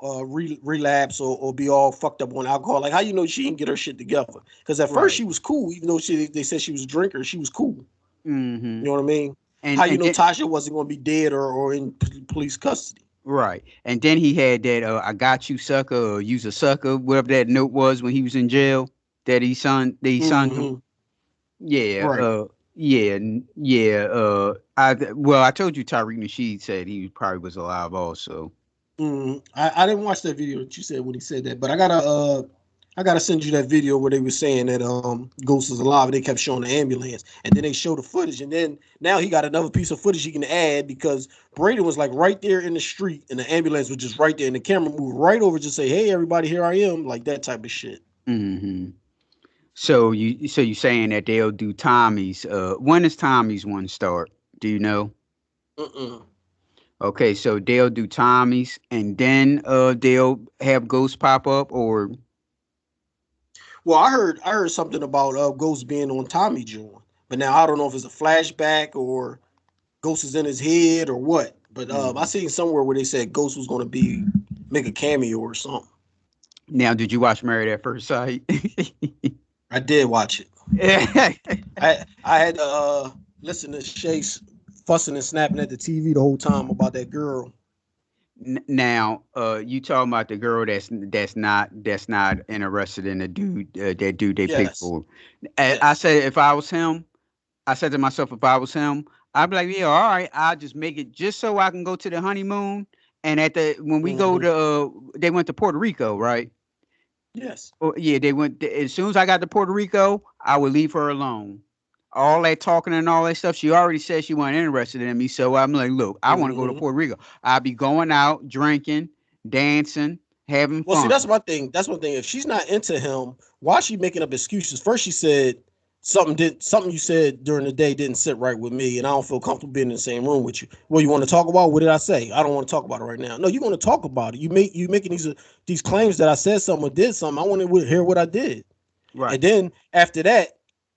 relapse or be all fucked up on alcohol? Like, how you know she didn't get her shit together? Because at first right. she was cool, even though they said she was a drinker, she was cool. Mm-hmm. You know what I mean? And How you and know then Tasha wasn't gonna be dead or in police custody? right. And then he had that I got you sucker or use a sucker, whatever that note was when he was in jail that he signed him. Mm-hmm. Yeah, Right. yeah. I told you Tyreek Nasheed said he probably was alive also. I didn't watch that video that you said when he said that, but I gotta send you that video where they were saying that Ghost is alive and they kept showing the ambulance and then they showed the footage and then now he got another piece of footage he can add because Braden was like right there in the street and the ambulance was just right there and the camera moved right over to say, hey everybody, here I am, like that type of shit. Mm-hmm. So you saying that they'll do Tommy's? When does Tommy's one start? Do you know? Mm-mm. Okay, so they'll do Tommy's and then they'll have Ghost pop up or Well, I heard something about Ghost being on Tommy John, but now I don't know if it's a flashback or Ghost is in his head or what. But I seen somewhere where they said Ghost was going to make a cameo or something. now did you watch Married at First Sight? I did watch it. I had to listen to Chase fussing and snapping at the TV the whole time about that girl. Now, you talking about the girl that's not interested in the dude that dude they picked Yes. for. I Yes. said if I was him, I said to myself if I was him, I'd be like, yeah, all right, I'll just make it just so I can go to the honeymoon. And at the when we go Hmm. to they went to Puerto Rico, right? Yes. Oh, yeah, they went. As soon as I got to Puerto Rico, I would leave her alone. All that talking and all that stuff, she already said she wasn't interested in me. So I'm like, look, I want to go to Hmm. Puerto Rico. I'll be going out, drinking, dancing, having Well, see, fun. that's my thing. That's one thing. If she's not into him, why is she making up excuses? First, she said something you said during the day didn't sit right with me, and I don't feel comfortable being in the same room with you. Well, you want to talk about? What did I say? I don't want to talk about it right now. No, you want to talk about it. You making these claims that I said something or did something. I want to hear what I did. Right. And then after that,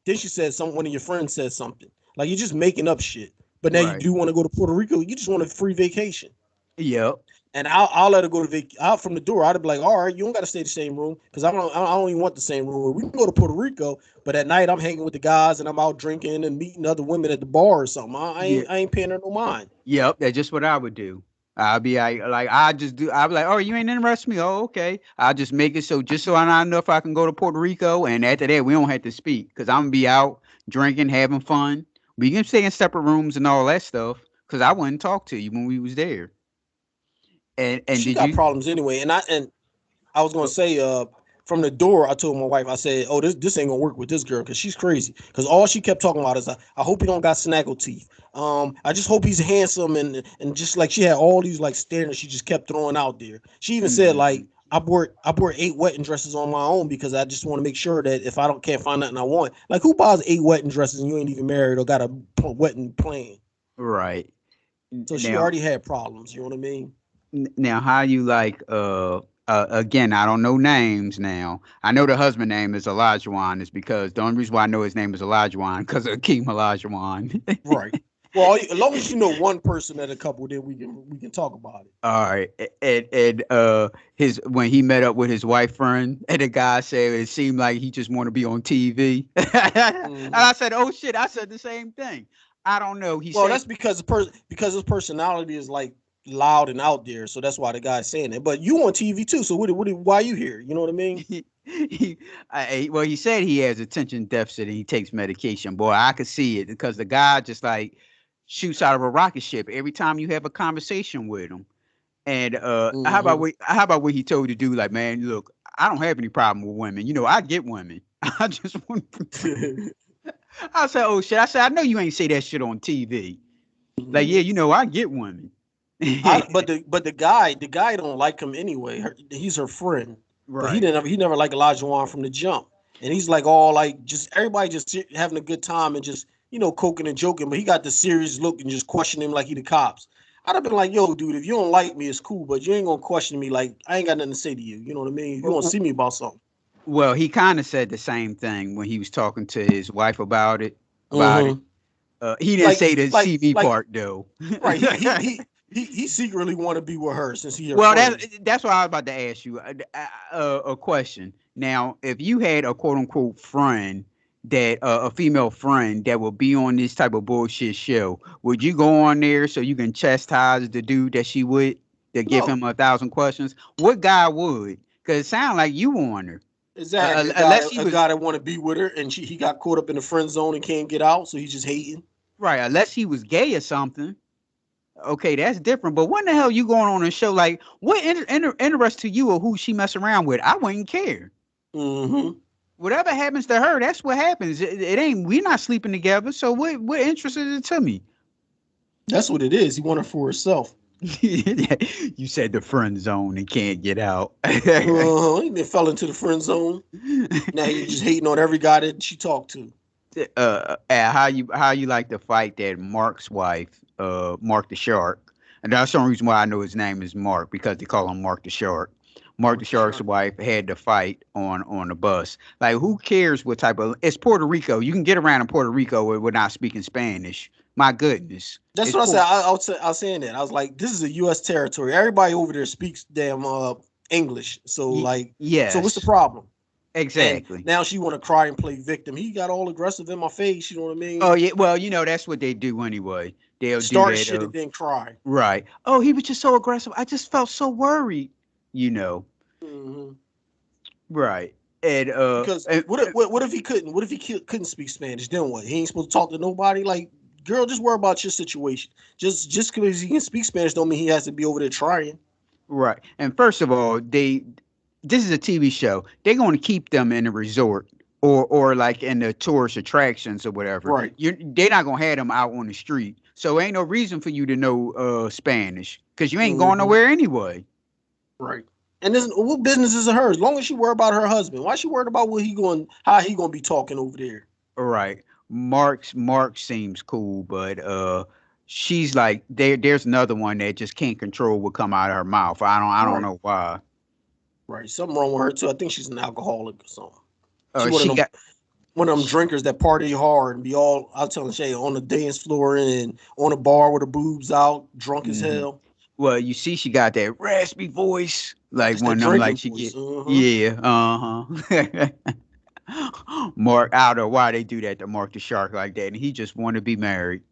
then she said one of your friends said something. Like you're just making up shit. But now you Right. do want to go to Puerto Rico. You just want a free vacation. Yep. And I'll let her go to out from the door. I'd be like, all right, you don't got to stay in the same room because I don't even want the same room. We can go to Puerto Rico, but at night I'm hanging with the guys and I'm out drinking and meeting other women at the bar or something. Yeah. I ain't paying her no mind. Yep. That's just what I would do. I'll be like I just do. I'll be like, oh, you ain't interested in me. Oh, okay. I'll just make it so just so I know if I can go to Puerto Rico, and after that we don't have to speak because I'm gonna be out drinking, having fun. We can stay in separate rooms and all that stuff because I wouldn't talk to you when we was there. And She did got you? problems anyway, and I was gonna say, from the door, I told my wife, I said, "Oh, this ain't gonna work with this girl because she's crazy. Because all she kept talking about is, I hope he don't got snaggle teeth. I just hope he's handsome and just like she had all these like standards she just kept throwing out there. She even said like, Mhm. I bought 8 wedding dresses on my own because I just want to make sure that if I don't can't find nothing I want, like who buys 8 wedding dresses and you ain't even married or got a wedding plan? Right. So she Now, already had problems. You know what I mean? now, how you like? Again, I don't know names. Now, I know the husband name is Elijah. Is because the only reason why I know his name is Elijah because of King Elijah. Right. Well, as long as you know one person at a couple, then we can talk about it. All right, and his when he met up with his wife friend, and the guy said it seemed like he just want to be on TV, and Hmm. I said, "Oh shit!" I said the same thing. I don't know. He Well, said, that's because his personality is like loud and out there, so that's why the guy's saying it. But you on TV too, so why you here? You know what I mean? well, he said he has attention deficit and he takes medication. Boy, I could see it because the guy just like shoots out of a rocket ship every time you have a conversation with him. And Hmm. how about what he told you to do? Like, man, look, I don't have any problem with women. You know, I get women. I just want. I said, oh shit. I said, I know you ain't say that shit on TV. Like, yeah, Hmm. you know, I get women. But the guy don't like him anyway. He's her friend, but Right. he never liked Elijah Wan from the jump, and he's like all like just everybody just having a good time and just coking and joking, but he got the serious look and just questioning him like he the cops. I'd have been like, yo, dude, if you don't like me, it's cool, but you ain't gonna question me like I ain't got nothing to say to you. You know what I mean? If you want to see me about something. Well, he kind of said the same thing when he was talking to his wife about it. About it. Hmm. He didn't Like say the like CV like part though. right. He secretly want to be with her since he her Well, friend. that's what I was about to ask you a question. Now, if you had a quote unquote friend that a female friend that would be on this type of bullshit show, would you go on there so you can chastise the dude that she would to give No. him 1,000 questions? What guy would? Because it sounds like you on her, Exactly. unless he A was guy that want to be with her, and he got caught up in the friend zone and can't get out, so he's just hating. right, unless he was gay or something. Okay, that's different. But when the hell you going on a show like what interest to you or who she mess around with? I wouldn't care. Hmm. Whatever happens to her, that's what happens. It ain't we're not sleeping together. So what interest is it to me? That's what it is. He want her for herself. You said the friend zone and can't get out. He been fell into the friend zone. Now he just hating on every guy that she talked to. How you like the fight that Mark's wife, Mark the Shark, and that's the only reason why I know his name is Mark because they call him Mark the Shark. Mark the Mark the Shark's Shark. wife had to fight on the bus. Like, who cares what type of? It's Puerto Rico. You can get around in Puerto Rico without speaking Spanish. My goodness, That's it's what I said. Puerto. I was saying that. I was like, this is a U.S. territory. Everybody over there speaks damn English. So like, so what's the Yes. problem? And Exactly. now she want to cry and play victim. He got all aggressive in my face. You know what I mean? Oh yeah. Well, that's what they do anyway. They'll do Start that. shit and then cry. Right. Oh, he was just so aggressive. I just felt so worried. You know. Hmm. Right. And Because what if he couldn't? What if he couldn't speak Spanish? Then what? He ain't supposed to talk to nobody. Like, girl, just worry about your situation. Just because he can speak Spanish don't mean he has to be over there trying. right. And first of all, this is a TV show. They're going to keep them in a resort or like in the tourist attractions or whatever. Right. They're not going to have them out on the street. So ain't no reason for you to know Spanish because you ain't going Mhm. nowhere anyway. Right. And this, what business is it her? As long as she worried about her husband, why she worried about how he going to be talking over there? All right. Mark seems cool, but she's like there's another one that just can't control what come out of her mouth. I don't Right. know why. Right. Something wrong with her too. I think she's an alcoholic or something. She Uh one of she them got one of them drinkers that party hard and be all, I'll tell Shay, on the dance floor and on a bar with her boobs out, drunk as Mhm. hell. Well, you see she got that raspy voice like That's that one of them like drinking she voice. get yeah, uh-huh. Mark, I don't know why they do that to Mark the Shark like that, and he just want to be married.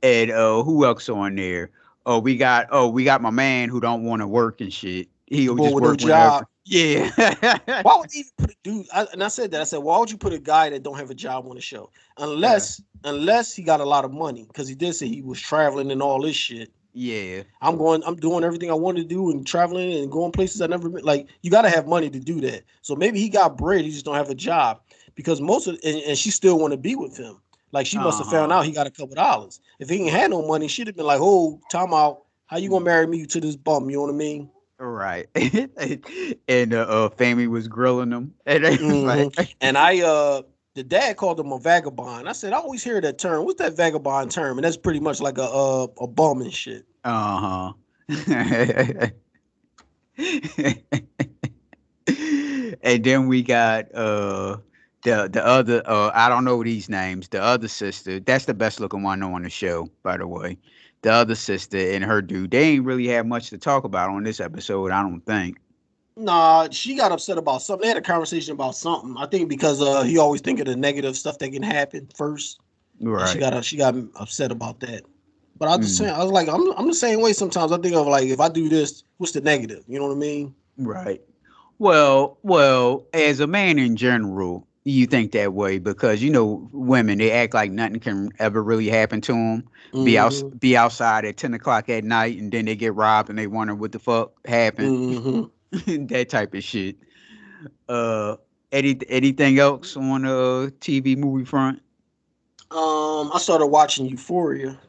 And who else on there? We got my man who don't want to work and shit. The He'll boy just with no work whenever. job. Yeah. Why would they even put a dude? And I said that. I said, why would you put a guy that don't have a job on the show? Uh, Unless he got a lot of money, because he did say he was traveling and all this shit. yeah. I'm doing everything I want to do and traveling and going places I never been. Like, you got to have money to do that. So maybe he got bread, he just don't have a job because and she still want to be with him. Like, she must have found Uh-huh. out he got a couple dollars. If he ain't had no money, she'd have been like, "Oh, time out. How you gonna marry me to this bum?" You know what I mean? Right. And family was grilling them. And they was Hmm. like, And the dad called him a vagabond. I said, I always hear that term. What's that vagabond term? And that's pretty much like a bum and shit. uh-huh. And then we got the other I don't know these names. The other sister, that's the best looking one on the show, by the way. The other sister and her dude, they ain't really have much to talk about on this episode, I don't think. Nah, she got upset about something. They had a conversation about something. I think because he always think of the negative stuff that can happen first, and Right. she got upset about that. But I just Mm, saying, I was like, I'm the same way. Sometimes I think of like, if I do this, what's the negative? You know what I mean? right. Well, as a man in general, you think that way because women they act like nothing can ever really happen to them. Mm-hmm. Be outside at 10 o'clock at night and then they get robbed and they wonder what the fuck happened. Mm-hmm. That type of shit. Uh, anything else on TV movie front? I started watching Euphoria.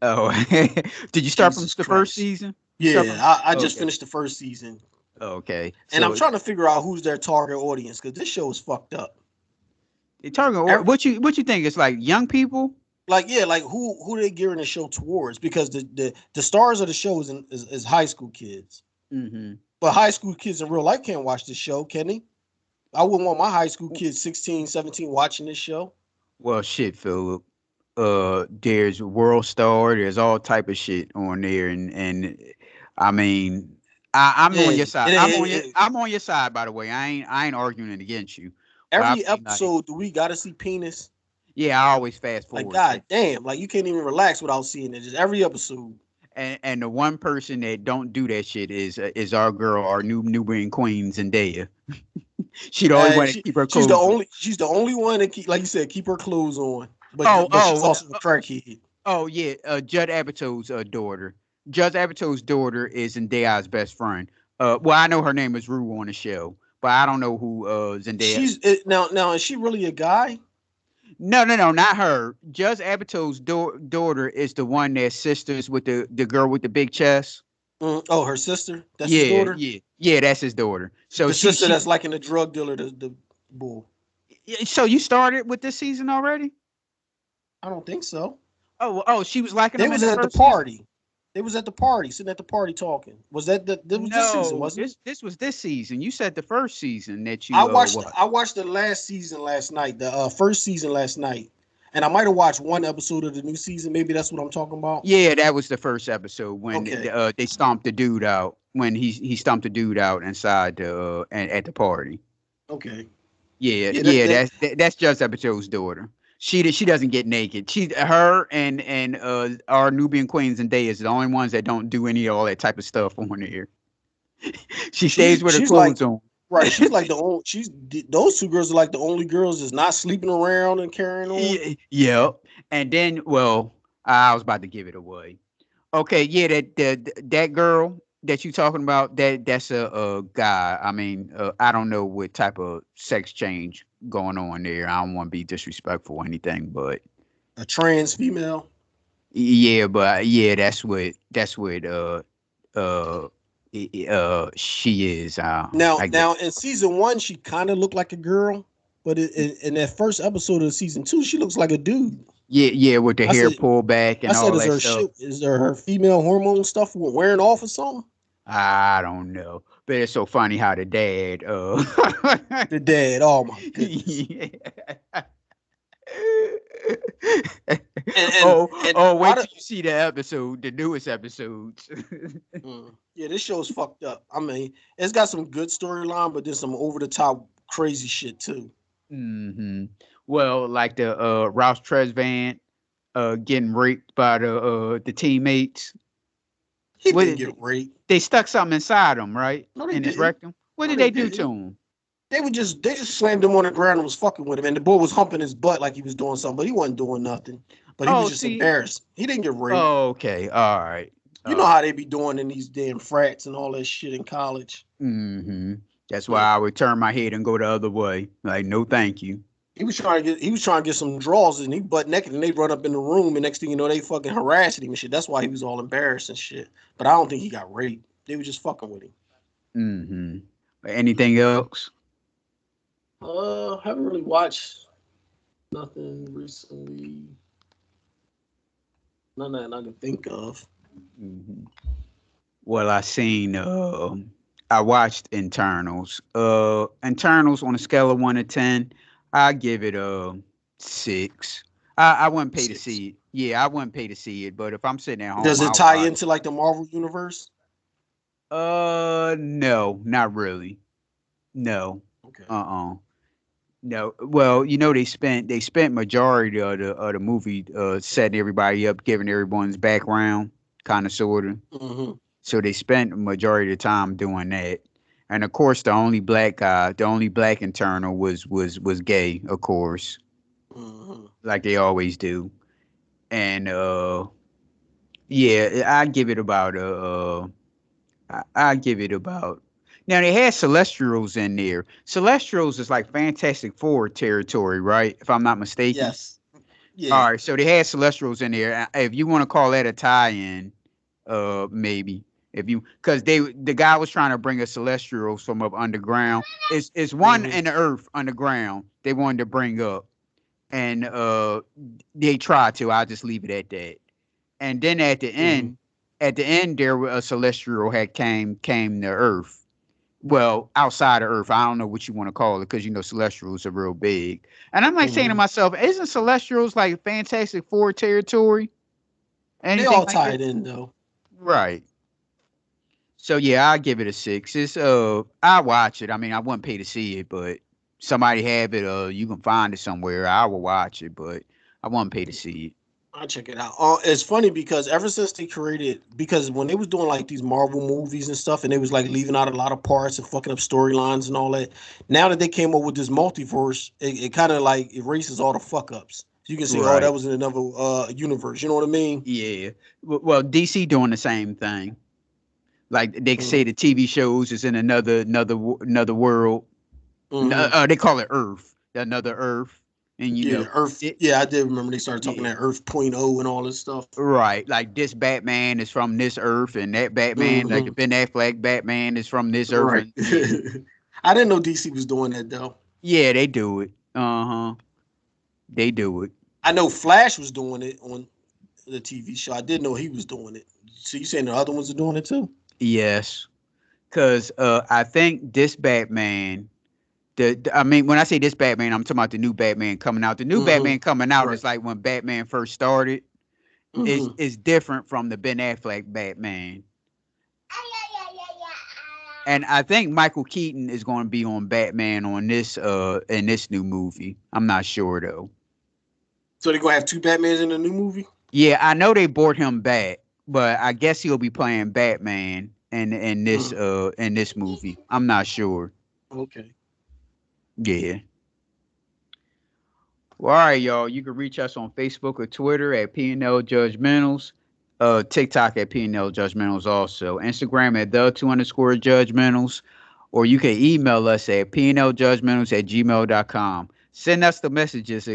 Oh, did you start from Jesus the first Christ. season? You start Yeah, from I just okay, finished the first season, okay. and I'm So trying to figure out who's their target audience because this show is fucked up. the target Every, what you think? It's like young people. like, yeah, like who they gearing the show towards? Because the stars of the show is high school kids, Hmm. but high school kids in real life can't watch this show, can they? I wouldn't want my high school kids 16, 17 watching this show. Well, shit, Philip. There's World Star. There's all type of shit on there, and I mean, I'm on Yeah, your side. and I'm on your side. By the way, I ain't arguing against you, but I every mean, like, episode, do we got to see penis? yeah, I always fast Like, forward god shit. damn, like you can't even relax without seeing it. Just every episode. And the one person that don't do that shit is our girl, our Nubian queen Zendaya. She'd always want to keep her clothes on. She's the only one that keep, like you said, keep her clothes on. Oh, But she's also a crackhead. oh yeah, Judd Apatow's daughter. Judd Apatow's daughter is Zendaya's best friend. Well, I know her name is Rue on the show, but I don't know who Zendaya. Now is she really a guy? No, not her. Judd Apatow's daughter is the one that's sisters with the girl with the big chest. Oh, her sister. That's his Yeah, daughter. yeah, that's his daughter. So The she sister she. that's liking the drug dealer, the bull. So you started with this season already? I don't think so. Oh, she was liking They him in was the at the first season. party. They was at the party, sitting at the party talking. Was that was this season, No, wasn't it? this was this season. You said the first season that you what? I watched the last season last night, the first season last night. And I might have watched one episode of the new season. Maybe that's what I'm talking about. Yeah, that was the first episode when Okay. they stomped the dude out. when he stumped a dude out inside the and at the party. Okay. Yeah, Yeah, yeah, that's just Episode's daughter. She doesn't get naked. Her and our Nubian queens and Day is the only ones that don't do any of all that type of stuff on there. She stays with her she's like clothes on. right. She's like the only. Those two girls are like the only girls that's not sleeping around and carrying on. Yep. And then, well, I was about to give it away. Okay, yeah, that girl that you talking about, that's a guy. I mean, I don't know what type of sex change going on there. I don't want to be disrespectful or anything, but A trans female. yeah, but yeah, that's what she is. Now, I get. now in season one, she kind of looked like a girl, but in that first episode of season two, she looks like a dude. Yeah, yeah, with the I hair said, pulled back I and said, all that stuff. is there her female hormone stuff wearing off or something? I don't know, but it's so funny how the dad. The dad. Oh my goodness. Yeah. And Wait till you see the episode, the newest episodes. yeah, this show's fucked up. I mean, it's got some good storyline, but there's some over the top crazy shit too. Hmm. Well, like the Rouse Tresvant getting raped by the teammates. He What didn't did get raped. they stuck something inside him, right? No, they In his didn't. rectum. What No, did they they do didn't. to him? They just slammed him on the ground and was fucking with him, and the boy was humping his butt like he was doing something, but he wasn't doing nothing. But he was Oh, just see. embarrassed. He didn't get raped. Oh, okay. All right. You know how they be doing in these damn frats and all that shit in college. Mm-hmm. That's why I would turn my head and go the other way. Like, no, thank you. He was trying to get some draws and he butt naked and they run up in the room and next thing you know they fucking harassing him and shit. That's why he was all embarrassed and shit. But I don't think he got raped. They were just fucking with him. Mm-hmm. Anything else? Haven't really watched nothing recently. None that I can think of. Mm-hmm. Well, I watched Internals. Internals on a scale of 1 to 10, I give it a 6. I wouldn't pay to 6. see it. Yeah, I wouldn't pay to see it. But if I'm sitting at home, Does it I'll tie watch. into like the Marvel universe? No, not really. No. Okay. No. Well, they spent majority of the movie setting everybody up, giving everyone's background, kind of sort of. Mm-hmm. So they spent majority of the time doing that. And of course, the only black internal was gay, of course, like they always do. And yeah, I give it about I give it about. Now they had Celestials in there. Celestials is like Fantastic Four territory, right? If I'm not mistaken. Yes. Yeah. All right, so they had Celestials in there. If you want to call that a tie-in, maybe. If you, because the guy was trying to bring a Celestials from up underground. It's one in the earth underground they wanted to bring up, and they tried to. I'll just leave it at that. And then at the end, there was a Celestial had came to Earth. Well, outside of Earth, I don't know what you want to call it because Celestials are real big. And I'm like saying to myself, isn't Celestials like Fantastic Four territory? They all tied in though. Right. So yeah, I give it a 6. It's I watch it. I mean, I wouldn't pay to see it, but somebody have it. You can find it somewhere. I will watch it, but I wouldn't pay to see it. I'll check it out. It's funny because ever since they because when they was doing like these Marvel movies and stuff, and they was like leaving out a lot of parts and fucking up storylines and all that. Now that they came up with this multiverse, it kind of like erases all the fuck ups. You can say, oh, that was in another universe. You know what I mean? Yeah. Well, DC doing the same thing. Like they can say the TV shows is in another world. They call it Earth, another Earth, and Earth. I did remember they started talking that Earth .0 and all this stuff. Right, like this Batman is from this Earth, and that Batman, like the Ben Affleck Batman, is from this Earth. Right. I didn't know DC was doing that though. Yeah, they do it. They do it. I know Flash was doing it on the TV show. I didn't know he was doing it. So you saying the other ones are doing it too? Yes, because I think this Batman, I mean, when I say this Batman, I'm talking about the new Batman coming out. The new Batman coming out is like when Batman first started. Is different from the Ben Affleck Batman. And I think Michael Keaton is going to be on Batman on this in this new movie. I'm not sure though. So they're gonna have two Batmans in the new movie? Yeah, I know they brought him back, but I guess he'll be playing Batman in this movie. I'm not sure. Okay. Yeah. Well, all right, y'all. You can reach us on Facebook or Twitter at P&L Judgmentals. TikTok at P&L Judgmentals also. Instagram at _Judgmentals. Or you can email us at pnljudgmentals@gmail.com. Send us the messages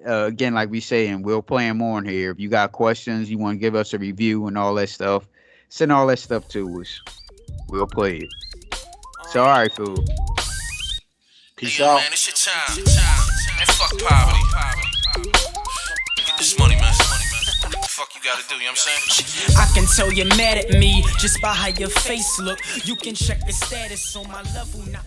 again, like we say, and we'll play them on here. If you got questions, you want to give us a review and all that stuff, send all that stuff to us. We'll play it. So, all right, fool. Peace Hey, yo, out. man, it's your time. Man, fuck poverty. Get this money, man. What the fuck you gotta do, you know what I'm saying? I can tell you're mad at me just by how your face look. You can check the status on my level now.